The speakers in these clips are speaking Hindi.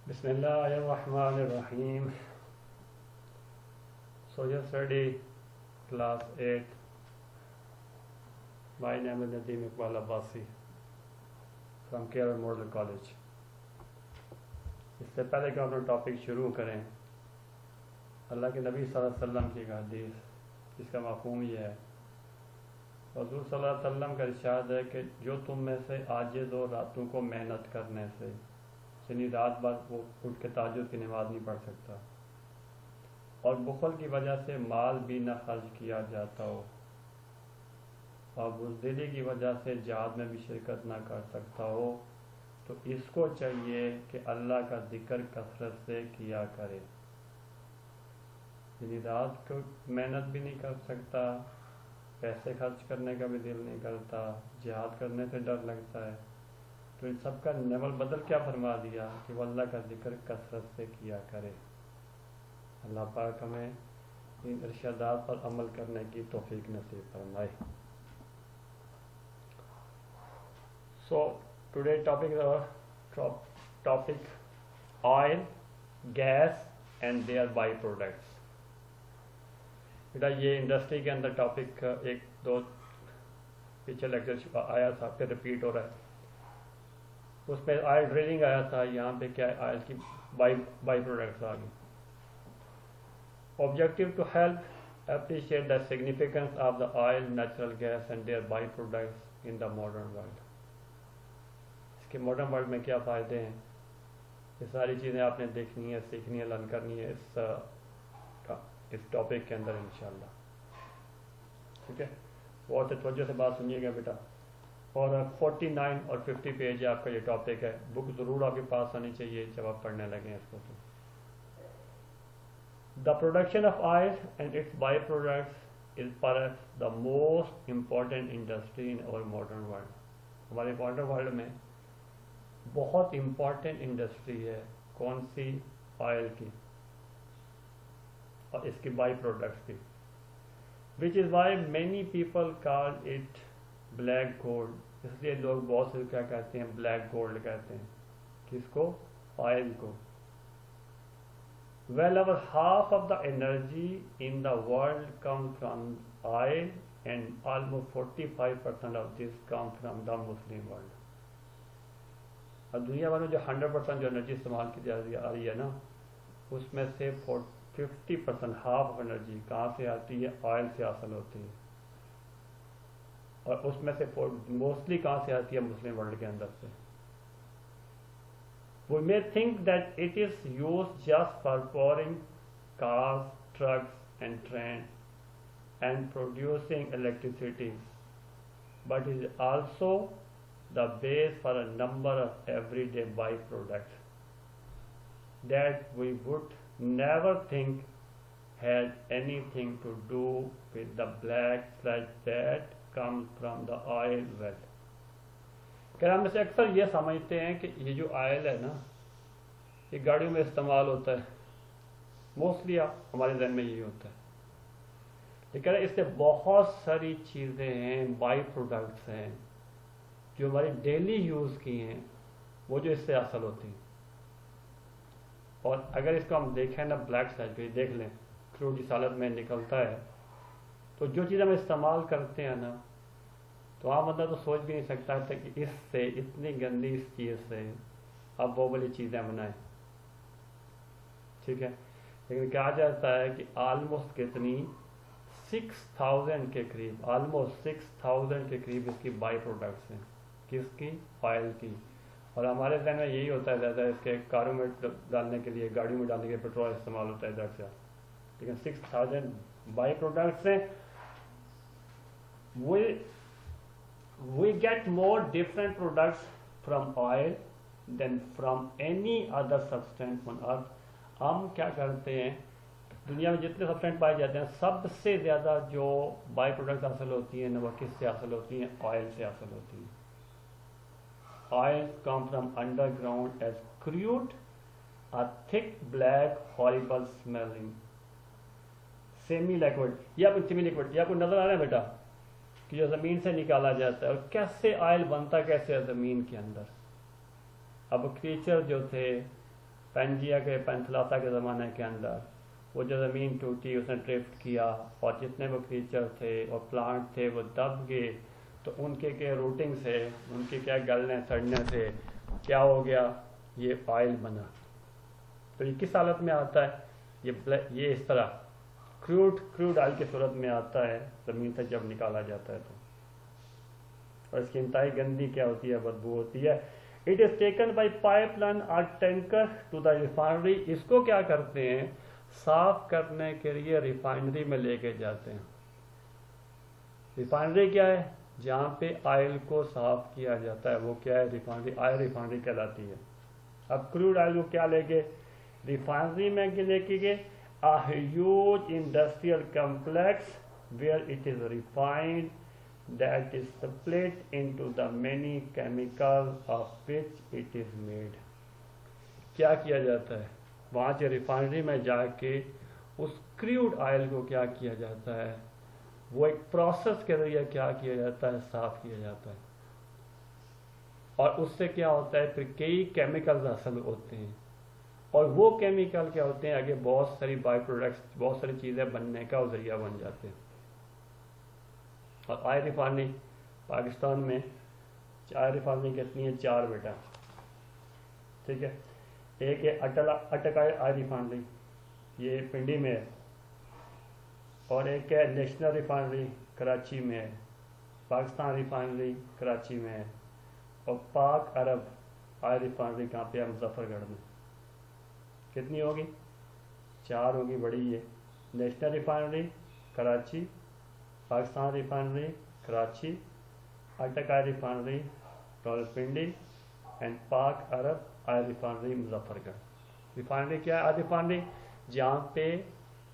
Bismillahirrahmanirrahim. So yesterday, class 8, my name is Nadeem Iqbal Abbasi from Kerala Model College. इससे पहले कि हम अपना टॉपिक शुरू करें, अल्लाह के नबी सल्लल्लाहु अलैहि वसल्लम की एक हदीस जिसका मफ़हूम ये है, हुज़ूर सल्लल्लाहु अलैहि वसल्लम का इरशाद है कि जो तुम में से आजिज़ हो रातों को मेहनत करने से, यानी रात भर वो उठ के ताजुद की नमाज नहीं पढ़ सकता, और बुखल की वजह से माल भी न खर्च किया जाता हो, और बुज़दिली की वजह से जिहाद में भी शिरकत ना कर सकता हो, तो इसको चाहिए कि अल्लाह का जिक्र कसरत से किया करे। यानी रात को मेहनत भी नहीं कर सकता, पैसे खर्च करने का भी दिल नहीं करता, जिहाद करने से डर लगता है, तो इन सब का नवल बदल क्या फरमा दिया कि वो अल्लाह का जिक्र कसरत से किया करे। अल्लाह पाक हमें इन इरशादात पर अमल करने की तौफीक नसीब फरमाए। So today topic oil, gas and their byproducts. बेटा ये इंडस्ट्री के अंदर टॉपिक एक दो पिछले लेक्चर आया था, फिर रिपीट हो रहा है। उसमें ऑयल ड्रिलिंग आया था, यहाँ पे क्या है, ऑयल की बाई प्रोडक्ट्स आ गई। Objective to help appreciate the significance of the oil, natural gas and their byproducts in the modern world. इसके मॉडर्न वर्ल्ड में क्या फ़ायदे हैं, ये सारी चीज़ें आपने देखनी है, सीखनी है, लर्न करनी है इस टॉपिक के अंदर इंशाल्लाह। ठीक है, बहुत तवज्जो से बात सुनिएगा बेटा। और 49 और 50 पेज आपका ये टॉपिक है। बुक ज़रूर आपके पास आनी चाहिए जब आप पढ़ने लगें इसको। तो the production of oil and its byproducts is perhaps the most important industry in our modern world. हमारे मॉडर्न वर्ल्ड में बहुत इम्पॉर्टेंट इंडस्ट्री है। कौन सी? ऑयल की और इसकी बाई प्रोडक्ट्स की। Which is why many people call it black gold. इसलिए लोग बहुत से क्या कहते हैं, ब्लैक गोल्ड कहते हैं। किसको? ऑयल को। Well over half of the energy in the world come from oil and almost 45% of this come from the Muslim world. अब दुनिया भर में जो 100% जो एनर्जी इस्तेमाल की जा रही है ना, उसमें से 50%, हाफ ऑफ एनर्जी कहाँ से आती है? ऑयल से हासिल होती है। और उसमें से मोस्टली कहाँ से आती है? मुस्लिम वर्ल्ड के अंदर से। We may think that it is used just for powering cars, trucks and trains and producing electricity, but it is also the base for a number of everyday byproducts that we would never think had anything to do with the black sludge that comes from the oil well. क्या हम से अक्सर ये समझते हैं कि ये जो ऑयल है ना, ये गाड़ियों में इस्तेमाल होता है। मोस्टली हमारे जहन में यही होता है, लेकिन इससे बहुत सारी चीज़ें हैं, बाई प्रोडक्ट्स हैं जो हमारी डेली यूज़ की हैं, वो जो इससे हासिल होती हैं। और अगर इसको हम देखें ना, ब्लैक स्लज पे देख लें, क्रूड जिस हालत में निकलता है, तो जो चीज़ हम इस्तेमाल करते हैं ना, तो आम बंदा तो सोच भी नहीं सकता था कि इससे, इतनी गंदी इस चीज़ से अब वो वाली चीज़ें बनाएं। ठीक है, लेकिन कहा जाता है कि ऑलमोस्ट कितनी 6000 के करीब, ऑलमोस्ट 6000 के करीब इसकी बाई प्रोडक्ट्स हैं। किसकी? ऑयल की। और हमारे जहन में यही होता है ज़्यादा, इसके कारों में डालने के लिए, गाड़ियों में डालने के लिए पेट्रोल इस्तेमाल होता है इधर से, लेकिन 6000 बाई प्रोडक्ट्स हैं। We get more different products from oil than from any other substance on earth. हम क्या करते हैं, दुनिया में जितने सब्सटेंस पाए जाते हैं, सबसे ज़्यादा जो बाई प्रोडक्ट्स हासिल होती हैं ना, वो किससे हासिल होती हैं? ऑयल से हासिल होती हैं। Oil come from underground as crude, a thick black horrible smelling semi liquid. या कुछ सेमी लिक्विड, या कुछ नजर आ रहा है बेटा, कि जो ज़मीन से निकाला जाता है। और कैसे ऑयल बनता कैसे है ज़मीन के अंदर। अब क्रीचर जो थे पेंजिया के पेंथलाता के ज़माने के अंदर वो जो ज़मीन टूटी उसने ड्रिफ्ट किया और जितने वो क्रीचर थे और प्लांट थे वो दब गए, तो उनके क्या रूटिंग से, उनके क्या गलने सड़ने से क्या हो गया, ये ऑयल बना। तो ये किस हालत में आता है, ये इस तरह क्रूड ऑयल की सूरत में आता है ज़मीन से जब निकाला जाता है तो। और इसकी इंतहाई गंदी क्या होती है, बदबू होती है। It is taken by pipeline और टैंकर टू द रिफाइनरी। इसको क्या करते हैं, साफ करने के लिए रिफाइनरी में लेके जाते हैं। रिफाइनरी क्या है, जहाँ पे ऑयल को साफ किया जाता है, वो क्या है, रिफाइनरी, ऑयल रिफाइनरी कहलाती है। अब क्रूड ऑयल को क्या लेके रिफाइनरी में लेके गए, a huge industrial complex where it is refined, that is split into the many chemicals of which it is made। क्या किया जाता है, वहाँ से रिफाइनरी में जाके उस क्रूड ऑयल को क्या किया जाता है, वो एक प्रोसेस के जरिए क्या किया जाता है, साफ किया जाता है। और उससे क्या होता है, फिर कई केमिकल्स हासिल होते हैं, और वो केमिकल क्या होते हैं, आगे बहुत सारी बाई प्रोडक्ट्स, बहुत सारी चीज़ें बनने का जरिया बन जाते हैं। और ऑयल रिफाइनरी पाकिस्तान में ऑयल रिफाइनरी कितनी है, 4 बेटा, ठीक है। एक है अटक ऑयल रिफाइनरी, ये पिंडी में है, और एक है नेशनल रिफाइनरी कराची में है, पाकिस्तान रिफाइनरी कराची में है, और पाक अरब ऑयल रिफाइनरी कहाँ पे है, मुजफ्फरगढ़ में। कितनी होगी, 4 होगी, बड़ी है। National refinery Karachi, Pakistan refinery Karachi, अटक ऑयल रिफाइनरी रावलपिंडी एंड पाक अरब ऑयल रिफाइनरी मुजफ्फरगढ़। रिफाइनरी क्या है, ऑयल रिफाइनरी जहाँ पे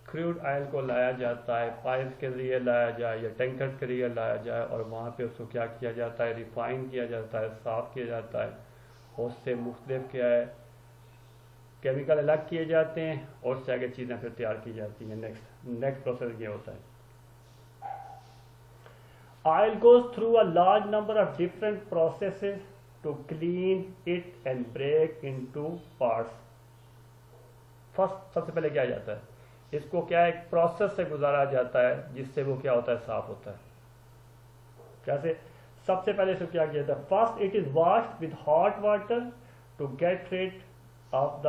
क्रूड ऑयल को लाया जाता है, पाइप के जरिए लाया जाए या टैंकर के जरिए लाया जाए, और वहाँ पे उसको क्या किया जाता है, रिफाइन किया जाता है, साफ़ किया जाता है, और उससे मुख्तलिफ क्या है, केमिकल अलग किए जाते हैं, और उससे आगे चीज़ें फिर तैयार की जाती हैं। नेक्स्ट प्रोसेस ये होता है, oil goes through a large number of different processes to clean it and break into parts. First सबसे पहले क्या जाता है, इसको क्या एक प्रोसेस से गुजारा जाता है, जिससे वो क्या होता है, साफ होता है। कैसे, सबसे पहले इसको क्या किया जाता है, first it is washed with hot water to get rid of the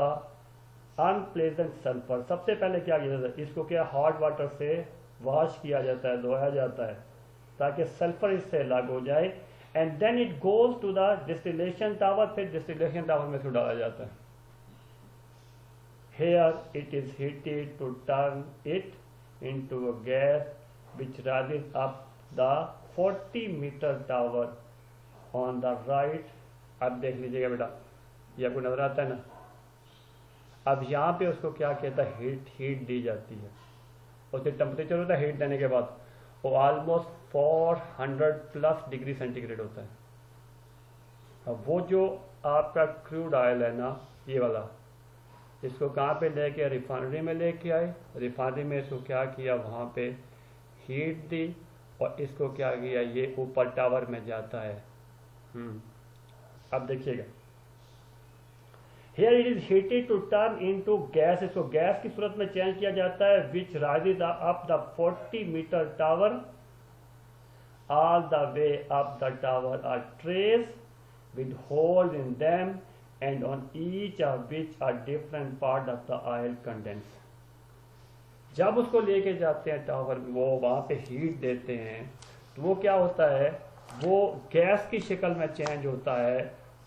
unpleasant sulphur. सबसे पहले क्या किया जाता है, इसको क्या हॉट वाटर से वॉश किया जाता है, धोया जाता है, ताकि सल्फर इससे अलग हो जाए। And then it goes to the distillation tower, फिर डिस्टिलेशन टावर में इसको डाला जाता है। Here it is heated to turn it into a gas which rises up the 40-meter tower on the right। अब देख लीजिएगा बेटा, ये आपको नजर आता है ना। अब यहाँ पे उसको क्या कहता है, हीट दी जाती है, उससे टेम्परेचर होता है हीट देने के बाद वो ऑलमोस्ट 400+ डिग्री सेंटीग्रेड होता है। अब वो जो आपका क्रूड ऑयल है ना, ये वाला, इसको कहाँ पे लेके, रिफाइनरी में लेके आए, रिफाइनरी में इसको क्या किया, वहाँ पे हीट दी, और इसको क्या किया, ये ऊपर टावर में जाता है। अब देखिएगा, here it is heated to turn into gas, इसको गैस की सूरत में चेंज किया जाता है, which rises up the 40-meter tower, all the way up the tower are trays with hole in them and on each of which are different part of the oil condense। जब उसको लेके जाते हैं टावर, वो वहाँ पे हीट देते हैं, तो वो क्या होता है, वो गैस की शक्ल में चेंज होता है।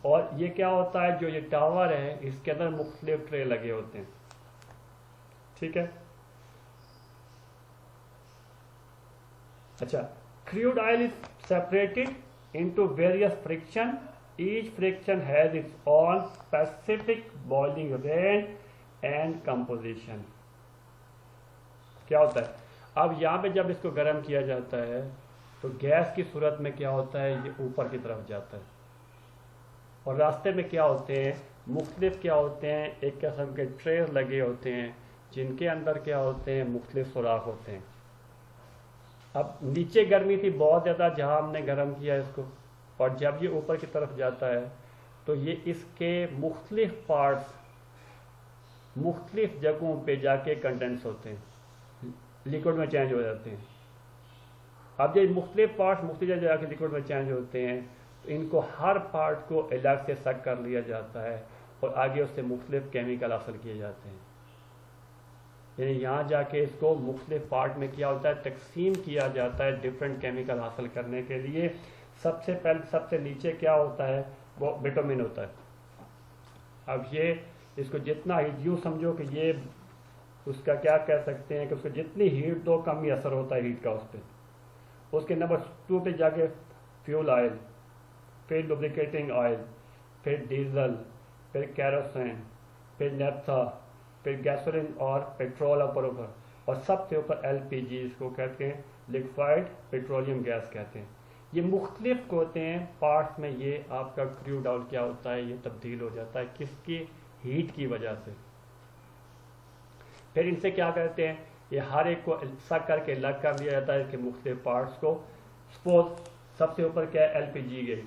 और ये क्या होता है, जो ये टावर है इसके अंदर मुख्तलिफ ट्रे लगे होते हैं, ठीक है। अच्छा, crude oil is separated into various friction, each friction has its own specific boiling rate and composition। क्या होता है, अब यहाँ पे जब इसको गर्म किया जाता है तो गैस की सूरत में क्या होता है, ये ऊपर की तरफ जाता है, और रास्ते में क्या होते हैं, मुख्तलिफ क्या होते हैं, एक किस्म के ट्रेस लगे होते हैं, जिनके अंदर क्या होते हैं, मुख्तलिफ सुराख होते हैं। अब नीचे गर्मी थी बहुत ज़्यादा जहाँ हमने गर्म किया इसको, और जब ये ऊपर की तरफ जाता है तो ये इसके मुख्तलिफ पार्ट्स मुख्तलिफ जगहों पे जाके कंडेंस होते हैं, लिक्विड में चेंज हो जाते हैं। अब जब मुख्तलिफ पार्ट्स मुख्तलिफ जगह जाके लिक्विड में चेंज होते हैं तो इनको हर पार्ट को अलग से सक कर लिया जाता है और आगे उससे मुख्तलिफ केमिकल हासिल किए जाते हैं। यानी यहाँ जाके इसको मुख्तलिफ पार्ट में किया होता है, तकसीम किया जाता है डिफरेंट केमिकल हासिल करने के लिए। सबसे पहले सबसे नीचे क्या होता है, वो विटामिन होता है। अब ये इसको जितना यूँ समझो कि ये उसका क्या कह सकते हैं कि उसको जितनी हीट दो कम ही असर होता है हीट का उस पर। उसके नंबर 2 पे जाके फ्यूल ऑयल, फिर लुब्रिकेटिंग ऑयल, फिर डीजल, फिर कैरोसिन, फिर नेफ्था, फिर गैसोलीन और पेट्रोल ऊपर और सबसे ऊपर LPG, इसको कहते हैं लिक्विड पेट्रोलियम गैस कहते हैं। ये मुख्तलिफ होते हैं पार्ट्स में। ये आपका क्रूड ऑयल क्या होता है, ये तब्दील हो जाता है किसकी, हीट की वजह से। फिर इनसे क्या करते हैं, ये हर एक को सक करके अलग कर लिया जाता है इसके मुख्तलिफ पार्ट्स को। सपोज सबसे ऊपर क्या है, LPG गई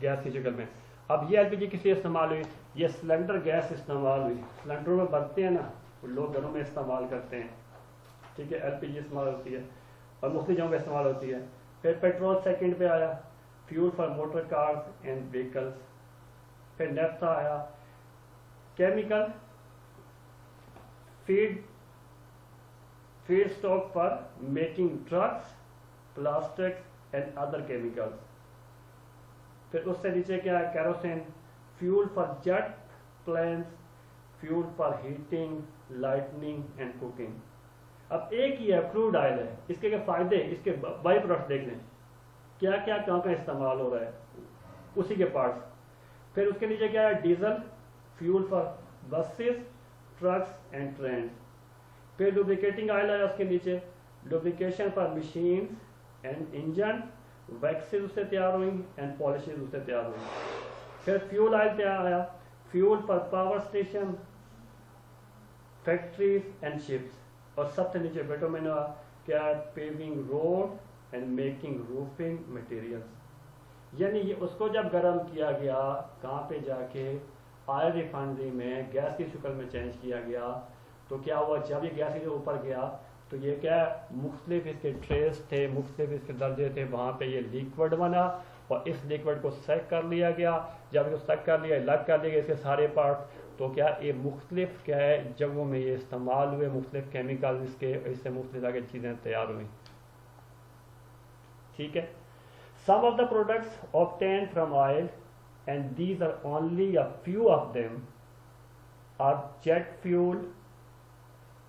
गैस की शक्ल में। अब ये LPG किस लिए इस्तेमाल हुई, ये सिलेंडर गैस इस्तेमाल हुई। सिलेंडरों में बनते हैं ना, लोग घरों में इस्तेमाल करते हैं, ठीक है। LPG इस्तेमाल होती है और मुख्तलिफ जगहों पर इस्तेमाल होती है। फिर पेट्रोल सेकंड पे आया, fuel for motor cars and vehicles. फिर नेफ्था आया, chemical feedstock for making drugs, plastics and other chemicals. फिर उससे नीचे क्या है, kerosene, fuel for jet planes, fuel for heating, lightning and cooking. अब एक ही है, क्रूड ऑयल है, इसके क्या फायदे, इसके बाई प्रोडक्ट देख लें, क्या क्या कहाँ पे इस्तेमाल हो रहा है, उसी के पार्ट्स। फिर उसके नीचे क्या है, diesel, fuel for buses, trucks and train. फिर लुब्रिकेटिंग ऑयल आया उसके नीचे, lubrication for machines and engine, waxes उससे तैयार हुई एंड पॉलिशेज उससे तैयार हुई। फिर फ्यूल ऑयल तैयार आया, fuel for power station, factories and ships. और सबसे नीचे विटामिन क्या है, paving road and making roofing materials. यानी ये उसको जब गर्म किया गया, कहाँ पे जाके, ऑयल रिफाइनरी में गैस की शक्ल में चेंज किया गया, तो क्या हुआ, जब ये गैस के ऊपर गया तो ये क्या, मुख्तलिफ इसके ट्रेस थे, मुख्तलिफ इसके दर्जे थे, वहाँ पे ये लिक्विड बना और इस लिक्विड को सेक कर लिया गया। जब इसको सेक कर लिया, अलग कर लिया इसके सारे पार्ट, तो क्या ये मुख्तलिफ क्या है जगहों में ये इस्तेमाल हुए, मुख्तलिफ केमिकल इसके, इससे मुख्तलिफ आगे चीज़ें तैयार हुई, ठीक है। Some of the products obtain from oil and these are only a few of them are jet fuel,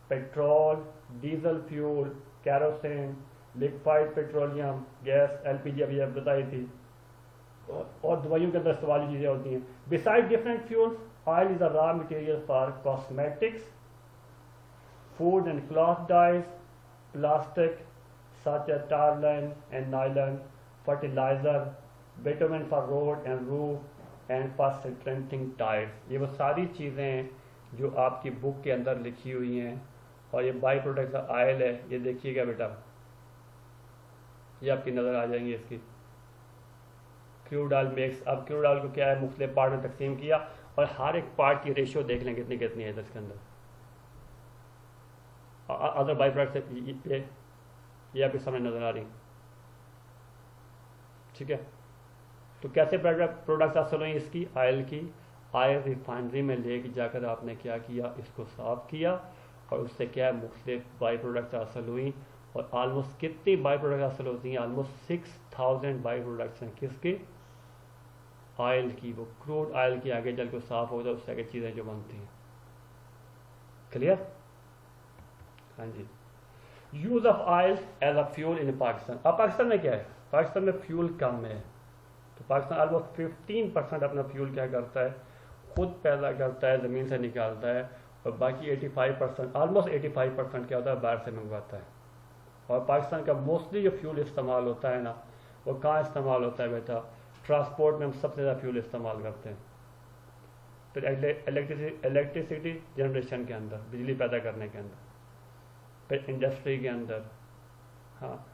petrol, diesel fuel, kerosene, liquid petroleum gas, LPG अभी अब बताई थी, और दवाइयों के अंदर इस्तेमाल चीज़ें होती हैं। Beside different fuels, oil is a raw material for cosmetics, food and cloth dyes, plastic such as tarlin and nylon, fertilizer, bitumen for road and roof and for strengthening tires। ये वो सारी चीज़ें हैं जो आपकी बुक के अंदर लिखी हुई हैं। और ये बाई प्रोडक्ट ऑयल है, ये देखिएगा बेटा, ये आपकी नज़र आ जाएंगी इसकी। क्रूड ऑयल मिक्स, अब क्रूड ऑयल को क्या है, मुख्तलिफ पार्ट में तकसीम किया और हर एक पार्ट की रेशियो देख लें कितनी कितनी है इसके अंदर। अदर बाई प्रोडक्ट ये आपके सामने नजर आ रही, ठीक है। तो कैसे प्रोडक्ट्स हासिल हुई इसकी, ऑयल की, ऑयल रिफाइनरी में लेके जाकर आपने क्या किया, इसको साफ किया और उससे क्या है मुख्तलिफ बाई प्रोडक्ट्स हासिल हुई। और ऑलमोस्ट कितनी बाई प्रोडक्ट हासिल होती हैं, ऑलमोस्ट 6000 बाई प्रोडक्ट्स हैं किसके, ऑयल की। वो क्रूड ऑयल की आगे चल के साफ हो जाए उससे आगे चीज़ें जो बनती हैं। क्लियर, हाँ जी। Use of oil as a fuel in Pakistan. अब पाकिस्तान में क्या है, पाकिस्तान में फ्यूल कम है, तो पाकिस्तान ऑलमोस्ट 15% अपना फ्यूल क्या करता है, खुद पैदा करता है, ज़मीन से निकालता है, और बाकी 85% ऑलमोस्ट 85% क्या होता है, बाहर से मंगवाता है। और पाकिस्तान का मोस्टली जो फ्यूल इस्तेमाल होता है ना, वो कहाँ इस्तेमाल होता है बेटा, ट्रांसपोर्ट में हम सबसे ज़्यादा फ्यूल इस्तेमाल करते हैं। फिर इलेक्ट्रिसिटी जनरेशन के अंदर, बिजली पैदा करने के अंदर, फिर इंडस्ट्री के अंदर, हाँ,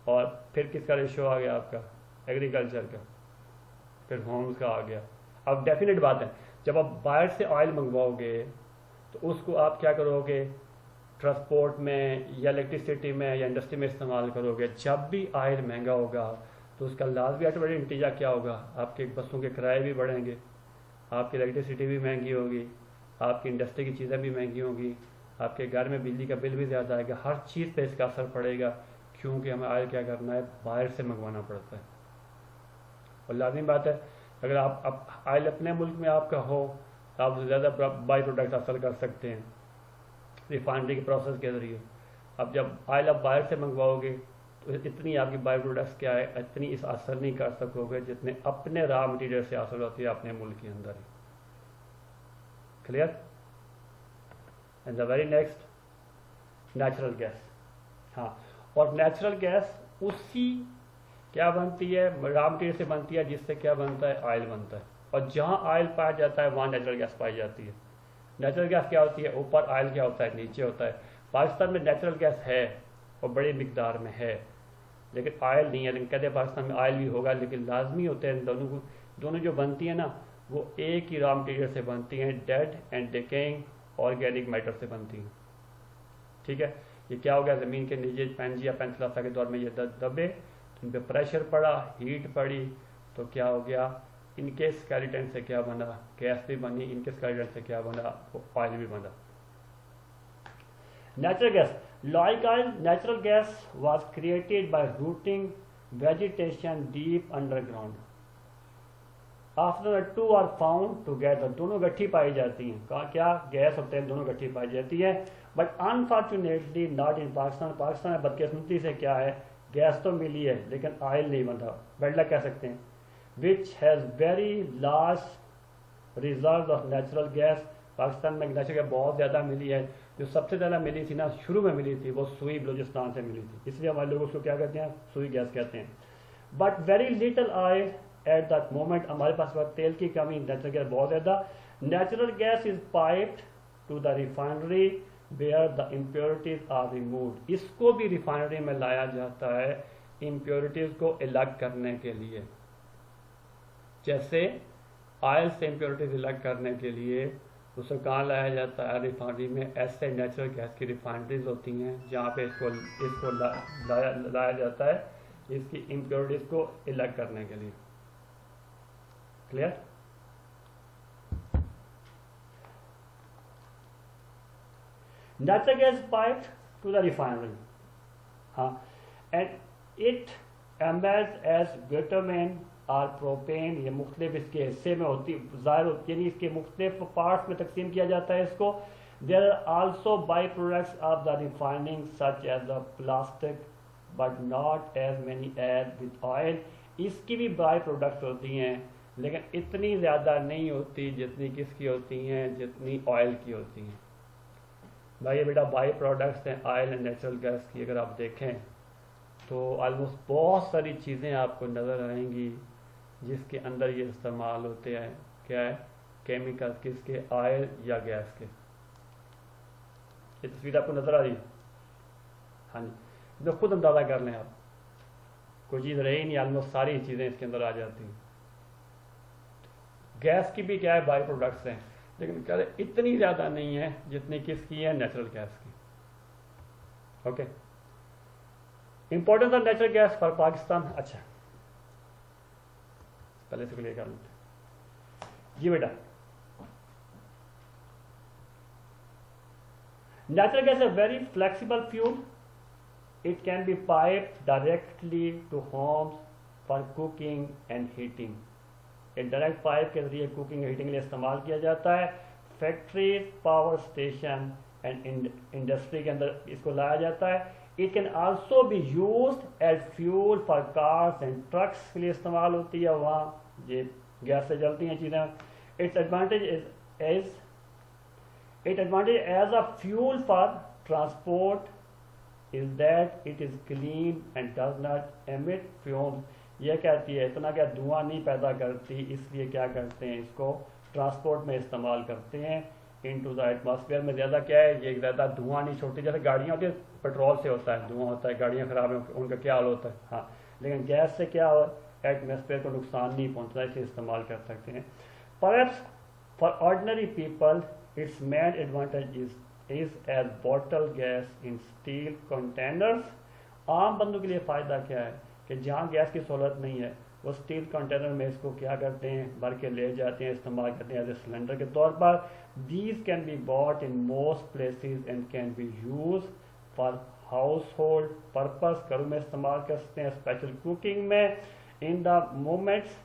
और फिर किसका रेशियो आ गया आपका, एग्रीकल्चर का, फिर होम्स का आ गया। अब डेफिनेट बात है, जब आप बाहर से ऑयल मंगवाओगे तो उसको आप क्या करोगे, ट्रांसपोर्ट में या इलेक्ट्रिसिटी में या इंडस्ट्री में इस्तेमाल करोगे। जब भी ऑयल महंगा होगा तो उसका लाजमी ऑटोमेटिक नतीजा क्या होगा, आपके बसों के किराए भी बढ़ेंगे, आपकी इलेक्ट्रिसिटी भी महंगी होगी, आपकी इंडस्ट्री की चीज़ें भी महंगी होंगी, आपके घर में बिजली का बिल भी ज़्यादा आएगा, हर चीज़ पे इसका असर पड़ेगा, क्योंकि हमें ऑयल क्या करना है, बाहर से मंगवाना पड़ता है। और लाजमी बात है अगर आप ऑयल अपने मुल्क में आपका हो तो आप ज़्यादा बाई प्रोडक्ट हासिल कर सकते हैं रिफाइनरी के प्रोसेस के ज़रिए। अब जब ऑयल आप बाहर से मंगवाओगे तो इतनी आपकी बाई प्रोडक्ट्स क्या है, इतनी इस असर नहीं कर सकोगे जितने अपने रॉ मटीरियल से हासिल होती है अपने मुल्क के अंदर ही। Clear? And the very next natural gas. हाँ, और नेचुरल गैस उसी क्या बनती है, रॉ मटीरियल से बनती है जिससे क्या बनता है, ऑयल बनता है। और जहाँ ऑयल पाया जाता है वहाँ नेचुरल गैस पाई जाती है। नेचुरल गैस क्या होती है, ऊपर, ऑयल क्या होता है, नीचे होता है। पाकिस्तान में नेचुरल गैस है और बड़ी मिकदार में है, लेकिन ऑयल नहीं है। लेकिन कहते हैं पाकिस्तान में ऑयल भी होगा, लेकिन लाजमी होते हैं दोनों जो बनती है ना वो एक ही रॉ मटीरियल से बनती हैं, dead and decaying organic matter से बनती हैं। ठीक है, ये क्या हो गया, ज़मीन के नीचे पेंजिया पेंथलासा के दौर में ये दबे, इन पर प्रेशर पड़ा, हीट पड़ी, तो क्या हो गया, इनके स्केलेटन से क्या बना, गैस भी बनी, इनके स्केलेटन से क्या बना, ऑयल भी बना। Natural gas, like oil, natural gas was created by rooting vegetation deep underground. After the two are found together, दोनों गट्ठी पाई जाती हैं। कहा क्या, गैस और तेल दोनों गट्ठी पाई जाती है। But unfortunately not in Pakistan. Pakistan में बदकिस्मती से क्या है, गैस तो मिली है लेकिन ऑयल नहीं बना, बैड लक कह सकते हैं। Which has very large reserve of natural gas. Pakistan में नेचुरल गैस बहुत ज़्यादा मिली है। जो सबसे ज़्यादा मिली थी ना, शुरू में मिली थी, वो सुई बलूचिस्तान से मिली थी, इसलिए हमारे लोग उसको क्या कहते हैं, सुई गैस कहते हैं। But very little oil at that moment. हमारे पास तेल की कमी, नेचुरल गैस बहुत ज़्यादा। Natural gas is piped to the refinery where the impurities are removed. इसको भी रिफाइनरी में लाया जाता है इम्प्योरिटीज को अलग करने के लिए। जैसे ऑयल से इम्प्योरिटीज अलग करने के लिए उसे कहाँ लाया जाता है, रिफाइनरी में। ऐसे नेचुरल गैस की रिफाइनरीज होती हैं जहाँ पे इसको लाया जाता है, इसकी इम्प्योरिटीज को अलग करने के लिए। Clear? Natural gas piped to the refinery, हाँ, and it embeds as bitumen और प्रोपेन। ये मुख्तलिफ इसके हिस्से में होती ज़ाहिर होती है, यानी इसके मुख्तलिफ पार्ट्स में तकसीम किया जाता है इसको। There are also by products of the refining such as the plastic but not as many as with oil. इसकी भी बाई प्रोडक्ट्स होती हैं लेकिन इतनी ज़्यादा नहीं होती जितनी किसकी होती हैं, जितनी ऑयल की होती हैं। भाई बेटा बाई प्रोडक्ट्स हैं ऑयल एंड नेचुरल गैस की, अगर आप देखें तो ऑलमोस्ट बहुत सारी चीज़ें आपको नज़र आएंगी जिसके अंदर ये इस्तेमाल होते हैं। क्या है, केमिकल किसके, ऑयल या गैस के। ये तस्वीर आपको नज़र आ रही है? हाँ जी, तो खुद अंदाज़ा कर लें आप, कोई चीज़ रही नहीं, ऑलमोस्ट सारी चीज़ें इसके अंदर आ जाती हैं। गैस की भी क्या है, बाई प्रोडक्ट्स हैं, लेकिन क्या है इतनी ज़्यादा नहीं है जितनी किसकी है, नेचुरल गैस की। Okay, importance of natural gas for Pakistan. अच्छा, पहले से क्लियर कर लेते जी बेटा। Natural gas a very flexible fuel. It can be piped directly to homes for cooking and heating. एक डायरेक्ट पाइप के जरिए कुकिंग और हीटिंग के लिए इस्तेमाल किया जाता है। Factories, power station and industry के अंदर इसको लाया जाता है। It can also be used as fuel for cars and trucks के लिए इस्तेमाल होती है, वहाँ ये गैस से चलती हैं चीज़ें। Its advantage as a fuel for transport is that it is clean and does not emit fumes. ये कहती है इतना क्या धुआं नहीं पैदा करती, इसलिए क्या करते हैं, इसको ट्रांसपोर्ट में इस्तेमाल करते हैं। इनटू द एटमॉस्फेयर में ज़्यादा क्या है, ये ज़्यादा धुआं नहीं छोड़ती। जैसे गाड़ियाँ होती है, पेट्रोल से होता है, धुआं होता है, गाड़ियाँ ख़राब हैं उनका क्या हाल होता है। हाँ, लेकिन गैस से क्या हो, एटमॉस्फेयर को नुकसान नहीं पहुँचता, इसे इस्तेमाल कर सकते हैं। Perhaps For ordinary people, its main advantage is as bottle gas in steel containers. आम बंदों के लिए फ़ायदा क्या है कि जहाँ गैस की सहूलत नहीं है वो स्टील कंटेनर में इसको क्या करते हैं, भर के ले जाते हैं, इस्तेमाल करते हैं एज ए सिलेंडर के तौर पर. These can be bought in most places and can be use for house hold purpose. घरों में इस्तेमाल कर सकते हैं, स्पेशल कुकिंग में. In the moments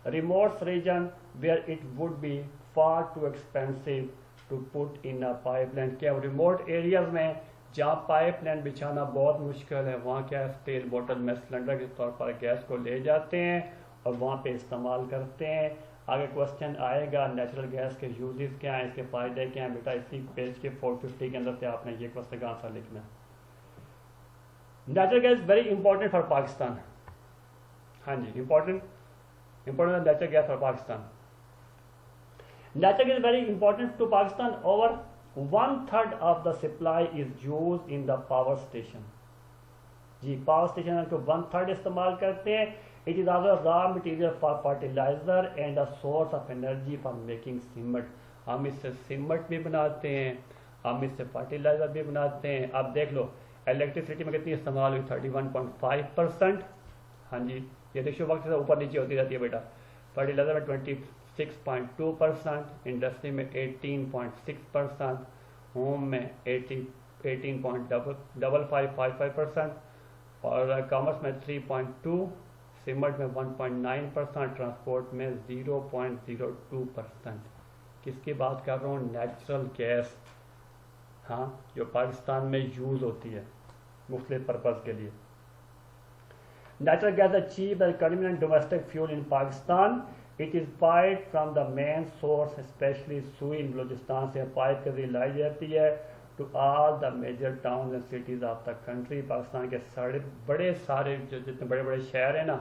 remote region where it would be far too expensive to put in a pipeline. क्या रिमोट एरियाज में जहाँ पाइपलाइन बिछाना बहुत मुश्किल है, वहाँ क्या है, स्टील बोतल में सिलेंडर के तौर पर गैस को ले जाते हैं और वहाँ पे इस्तेमाल करते हैं. आगे क्वेश्चन आएगा नेचुरल गैस के यूजेस क्या हैं, इसके फ़ायदे क्या हैं. बेटा इसी पेज के 450 के अंदर से आपने ये क्वेश्चन का आंसर लिखना. Natural gas very important for Pakistan. हाँ जी, important natural gas for Pakistan. Natural gas is very important to Pakistan. Over 1/3 of the supply is used in the power station. जी, पावर स्टेशन को 1/3 इस्तेमाल करते हैं. It is also raw material for fertilizer and a source of energy for making cement. हम इससे सीमेंट भी बनाते हैं, हम इससे फर्टिलाइजर भी बनाते हैं. अब देख लो इलेक्ट्रिसिटी में कितनी इस्तेमाल हुई, 31.5%. हाँ जी, ये रेशियो वक्त से ऊपर नीचे होती रहती है बेटा. फर्टिलाइजर में 26.2%, इंडस्ट्री में 18.6%, होम में 18.55%, और कॉमर्स में 3.2%, सीमेंट में 1.9%, ट्रांसपोर्ट में 0.02%. किसकी बात कर रहा हूँ, नेचुरल गैस. हाँ, जो पाकिस्तान में यूज़ होती है मुख्तलिफ पर्पज़ के लिए. Natural gas is cheap and convenient domestic fuel in Pakistan. It is piped from the main source, especially Sui in Balochistan से पाइप के जरिए लाई जाती है to all the major towns and cities of the country. Pakistan के बड़े सारे जो जितने बड़े बड़े शहर हैं ना,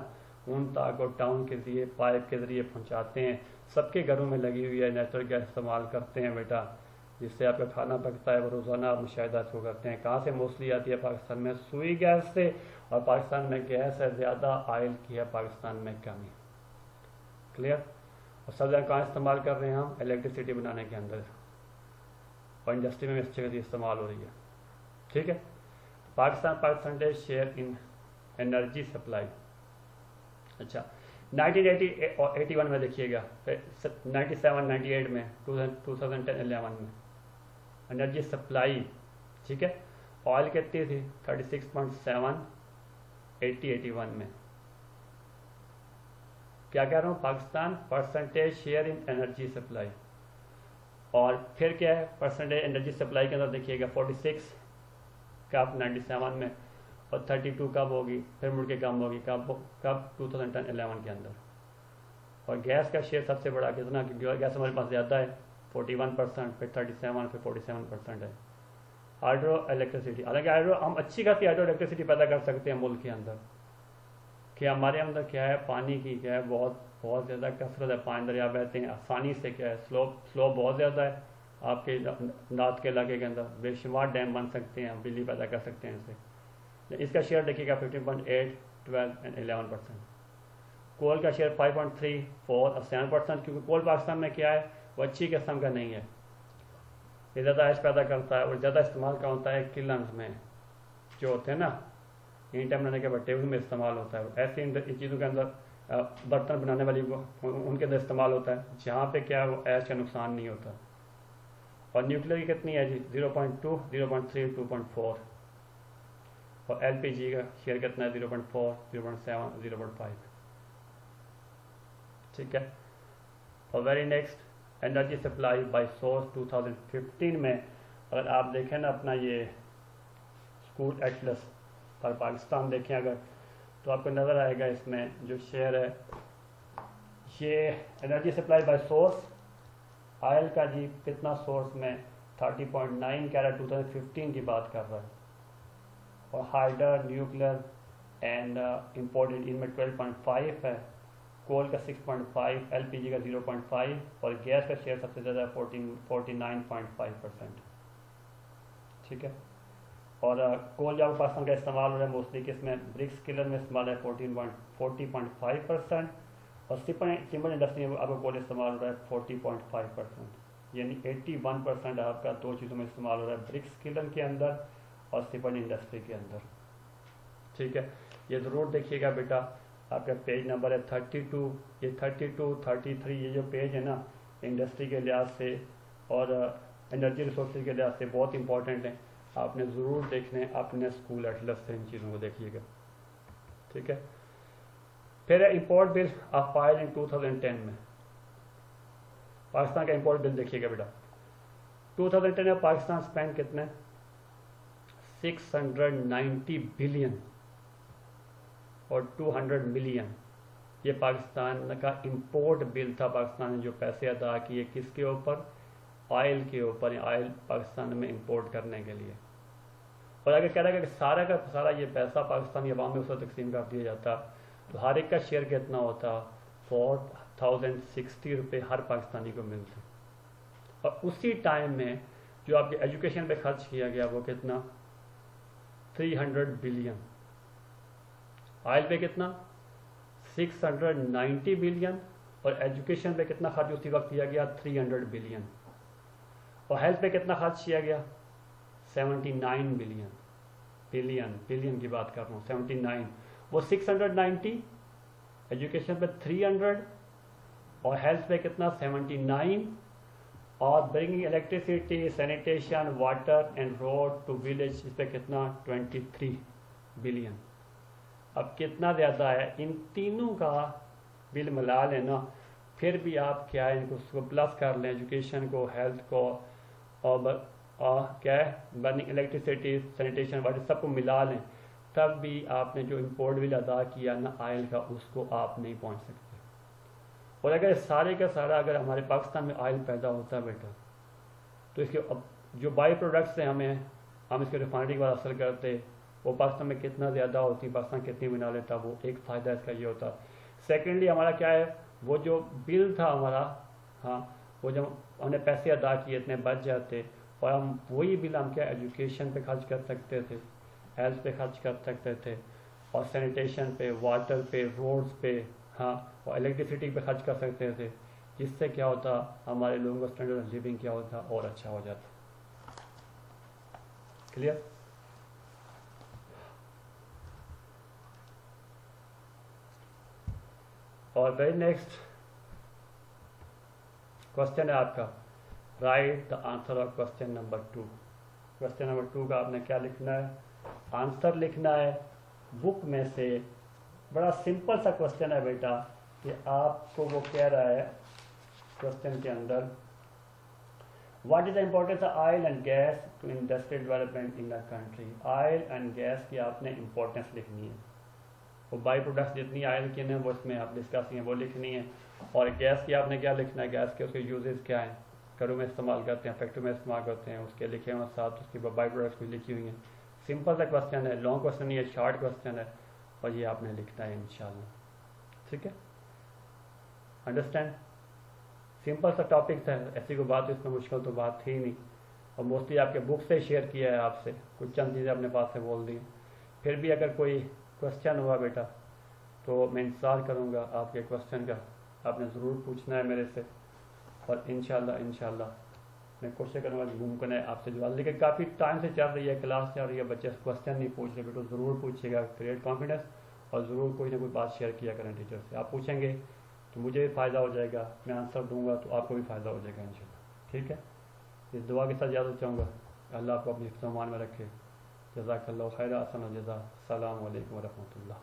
उन तक वो टाउन के जरिए पाइप के जरिए पहुंचाते हैं. सबके घरों में लगी हुई है, नेचुरल गैस इस्तेमाल करते हैं बेटा, जिससे आपका खाना पकता है. वो रोज़ाना आप मुशाहिदा इसको करते हैं. कहाँ से मोस्टली आती है पाकिस्तान में, सुई गैस से. और पाकिस्तान में गैस है ज़्यादा, ऑयल की है पाकिस्तान में कमी. क्लियर. और सब जगह कहाँ इस्तेमाल कर रहे हैं हम, इलेक्ट्रिसिटी बनाने के अंदर, और इंडस्ट्री में इस जगह से इस्तेमाल हो रही है. ठीक है. Pakistan percentage share in energy supply. अच्छा, 1981 में देखिएगा, 97-98 में, 2010-11 में एनर्जी सप्लाई. ठीक है. ऑयल कितनी थी, 36.7, 80-81 में. क्या कह रहा हूँ, Pakistan percentage share in energy supply. और फिर क्या है, परसेंटेज एनर्जी सप्लाई के अंदर देखिएगा 46 कब 97 में, और 32 कब होगी, फिर मुड़ के कम होगी कब 2010-11 के अंदर. और गैस का शेयर सबसे बड़ा कितना, क्योंकि गैस हमारे पास ज़्यादा है, 41%, फिर 37, फिर 47% है. हाइड्रो इलेक्ट्रिसिटी, हालांकि हाइड्रो हम अच्छी खासी हाइड्रो इलेक्ट्रिसिटी पैदा कर सकते हैं मुल्क के अंदर. कि हमारे अंदर क्या है, पानी की क्या है, बहुत ज़्यादा कसरत है. पानी दरिया बहते हैं आसानी से. क्या है, स्लो बहुत ज़्यादा है. आपके नार्थ के इलाके के अंदर बेशुमार डैम बन सकते हैं, बिजली पैदा कर सकते हैं इससे. इसका शेयर देखिएगा 15.8, 12 और 11%. कोल का शेयर 5.3, 4 और 7%, क्योंकि कोल पाकिस्तान में क्या है, वो अच्छी किस्म का नहीं है. ये ज़्यादा ऐश पैदा करता है, और ज़्यादा इस्तेमाल का होता है किलन्स में, जो होते हैं ना ईंटें बनाने के भट्टे, उसमें इस्तेमाल होता है. ऐसी चीज़ों के अंदर बर्तन बनाने वाली उनके अंदर इस्तेमाल होता है, जहाँ पे क्या है वो ऐश का नुकसान नहीं होता. और न्यूक्लियर की कितनी है जी, 0.2, 0.3, 2.4. और LPG का शेयर कितना है, 0.4, 0.7, 0.5. ठीक है. और very next, energy supply bye source 2015 में अगर आप देखें ना अपना ये स्कूल एटलस पर पाकिस्तान देखें अगर, तो आपको नज़र आएगा इसमें जो शेयर है, ये energy supply bye source oil का जी कितना सोर्स में 30.9 कह रहा है, 2015 की बात कर रहा है. और हाइडर, न्यूक्लियर एंड इम्पोर्टेड इनमें 12.5 है. कोल का 6.5, LPG का 0.5, और गैस का शेयर सबसे ज़्यादा 49.5%. ठीक है. और कोल जब पाकिस्तान का इस्तेमाल हो रहा है मोस्टली किसमें, ब्रिक्स किलर में इस्तेमाल है 40.5%, और सीमेंट इंडस्ट्री में आपका कोल इस्तेमाल हो रहा है 40.5%, यानी 81% आपका दो चीज़ों में इस्तेमाल हो रहा है, ब्रिक्स किलन के अंदर और सीमेंट इंडस्ट्री के अंदर। ठीक है, ये ज़रूर देखिएगा बेटा, आपका पेज नंबर है 32, ये 32, 33 ये जो पेज है ना, इंडस्ट्री के लिहाज से और एनर्जी रिसोर्सेज के लिहाज से बहुत इंपॉर्टेंट है, आपने ज़रूर देखने अपने स्कूल एटलस से इन चीज़ों को देखिएगा। ठीक है, फिर है import bill of file in 2010 में, पाकिस्तान का इम्पोर्ट बिल देखिएगा बेटा। 2010 में पाकिस्तान स्पेंड कितने, 690 बिलियन और 200 मिलियन, ये पाकिस्तान का इंपोर्ट बिल था। पाकिस्तान ने जो पैसे अदा किए किसके ऊपर, ऑयल के ऊपर, ऑयल पाकिस्तान में इंपोर्ट करने के लिए। और अगर कह रहा है कि सारा का सारा ये पैसा पाकिस्तानी अवाम में उसको तकसीम कर दिया जाता तो हर एक का शेयर कितना होता, 4060 रुपये हर पाकिस्तानी को मिलते। और उसी टाइम में जो आपके एजुकेशन पे खर्च किया गया वो कितना, 300 बिलियन, ऑयल पे कितना 690 बिलियन, और एजुकेशन पे कितना खर्च उसी वक्त किया गया 300 बिलियन, और हेल्थ पे कितना खर्च किया गया 79 बिलियन, बिलियन की बात कर रहा हूँ 79, वो 690, एजुकेशन पे 300 और हेल्थ पे कितना 79, और bringing electricity, sanitation, water and road to village इस पे कितना 23 बिलियन। अब कितना ज़्यादा है, इन तीनों का बिल मिला लेना, फिर भी आप क्या है इनको उसको प्लस कर लें, एजुकेशन को, हेल्थ को, और क्या है बर्निंग इलेक्ट्रिसिटी, सैनिटेशन, वाटर सबको मिला लें, तब भी आपने जो इम्पोर्ट बिल अदा किया ना ऑयल का उसको आप नहीं पहुंच सकते। और अगर सारे का सारा अगर हमारे पाकिस्तान में ऑयल पैदा होता है बेटा, तो इसके अब जो बाई प्रोडक्ट्स हैं हम इसके रिफाइनरी के बाद असर करते, वो पाकिस्तान में कितना ज़्यादा होती, पाकिस्तान कितनी बना लेता, वो एक फ़ायदा इसका ये होता। सेकेंडली हमारा क्या है, वो जो बिल था हमारा, हाँ वो जब हमने पैसे अदा किए इतने बच जाते, और हम वही बिल हम क्या एजुकेशन पे खर्च कर सकते थे, हेल्थ पे खर्च कर सकते थे, और सैनिटेशन पे, वाटर पे, रोड्स पे, हाँ और इलेक्ट्रिसिटी पे खर्च कर सकते थे, जिससे क्या होता हमारे लोगों का स्टैंडर्ड ऑफ लिविंग क्या होता और अच्छा हो जाता। क्लियर। और वेरी नेक्स्ट क्वेश्चन है आपका, right the answer of question number 2। Question number 2 का आपने क्या लिखना है, आंसर लिखना है बुक में से। बड़ा सिंपल सा क्वेश्चन है बेटा, कि आपको वो कह रहा है क्वेश्चन के अंदर, what is the importance of oil and gas to industrial development in the country. Oil and gas की आपने इंपॉर्टेंस लिखनी है, वो बाई प्रोडक्ट्स जितनी ऑयल की हैं वो इसमें आप डिस्कस हैं वो लिखनी है, और गैस की आपने क्या लिखना है, गैस के उसके यूजेस क्या हैं, घरों में इस्तेमाल करते हैं, फैक्ट्री में इस्तेमाल करते हैं, उसके लिखे हुए साथ उसकी बाई प्रोडक्ट्स भी लिखी हुई हैं। सिंपल सा क्वेश्चन है, लॉन्ग क्वेश्चन नहीं है, शॉर्ट क्वेश्चन है, और ये आपने लिखना है इंशाल्लाह। ठीक है, अंडरस्टैंड। सिंपल सा टॉपिक था, ऐसी कोई बात इसमें मुश्किल तो बात थी नहीं, और मोस्टली आपके बुक से शेयर किया है आपसे, कुछ चंद चीज़ें अपने पास से बोल दी। फिर भी अगर कोई क्वेश्चन हुआ बेटा तो मैं इंतज़ार करूँगा आपके क्वेश्चन का, आपने ज़रूर पूछना है मेरे से, और इंशाल्लाह मैं कोशिश करूँगा मुमकिन है आपसे जवाब। लेकिन काफ़ी टाइम से चल रही है, क्लास चल रही है, बच्चे क्वेश्चन नहीं पूछ रहे बेटा, ज़रूर पूछिएगा, क्रिएट कॉन्फिडेंस, और ज़रूर कोई ना कोई बात शेयर किया करें टीचर से। आप पूछेंगे तो मुझे भी फ़ायदा हो जाएगा, मैं आंसर दूंगा तो आपको भी फ़ायदा हो जाएगा इंशाल्लाह। ठीक है, इस दुआ के साथ इजाज़त चाहूँगा, अल्लाह आपको अपने हिफ्ज़-ओ-अमान में रखे। जज़ाकल्लाहु खैर, अहसन जज़ा। अस्सलामु अलैकुम व रहमतुल्लाह।